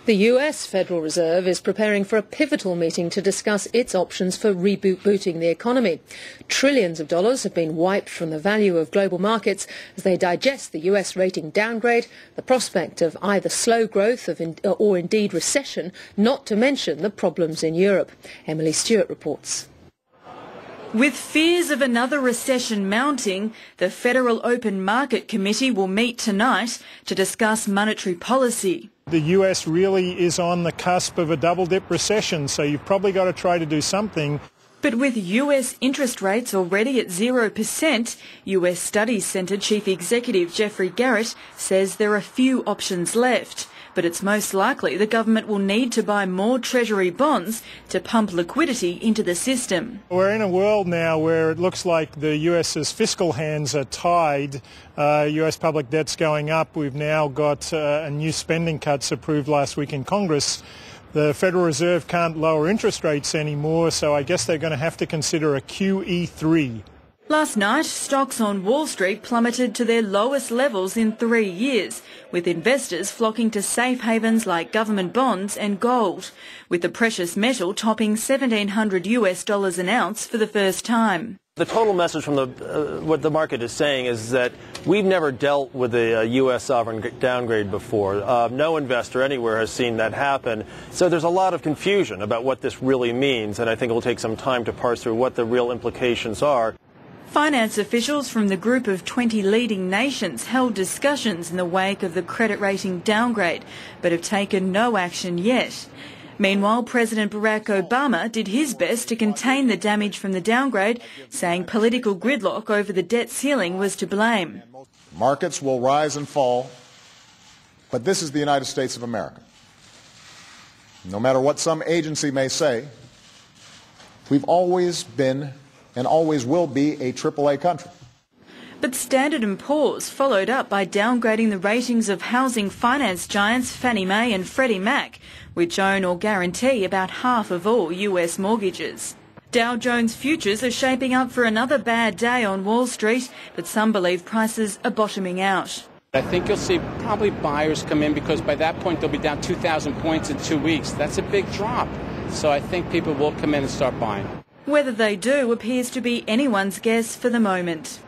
The US Federal Reserve is preparing for a pivotal meeting to discuss its options for rebooting the economy. Trillions of dollars have been wiped from the value of global markets as they digest the US rating downgrade, the prospect of either slow growth or indeed recession, not to mention the problems in Europe. Emily Stewart reports. With fears of another recession mounting, the Federal Open Market Committee will meet tonight to discuss monetary policy. The US really is on the cusp of a double-dip recession, so you've probably got to try to do something. But with US interest rates already at 0%, US Studies Centre Chief Executive Geoffrey Garrett says there are few options left. But it's most likely the government will need to buy more Treasury bonds to pump liquidity into the system. We're in a world now where it looks like the US's fiscal hands are tied. US public debt's going up. We've now got new spending cuts approved last week in Congress. The Federal Reserve can't lower interest rates anymore, so I guess they're going to have to consider a QE3. Last night, stocks on Wall Street plummeted to their lowest levels in 3 years, with investors flocking to safe havens like government bonds and gold, with the precious metal topping $1,700 an ounce for the first time. The total message from what the market is saying is that we've never dealt with a U.S. sovereign downgrade before. No investor anywhere has seen that happen. So there's a lot of confusion about what this really means, and I think it will take some time to parse through what the real implications are. Finance officials from the group of 20 leading nations held discussions in the wake of the credit rating downgrade, but have taken no action yet. Meanwhile, President Barack Obama did his best to contain the damage from the downgrade, saying political gridlock over the debt ceiling was to blame. Markets will rise and fall, but this is the United States of America. No matter what some agency may say, we've always been and always will be a AAA country. But Standard & Poor's followed up by downgrading the ratings of housing finance giants Fannie Mae and Freddie Mac, which own or guarantee about half of all US mortgages. Dow Jones futures are shaping up for another bad day on Wall Street, but some believe prices are bottoming out. I think you'll see probably buyers come in because by that point they'll be down 2,000 points in 2 weeks. That's a big drop. So I think people will come in and start buying. Whether they do appears to be anyone's guess for the moment.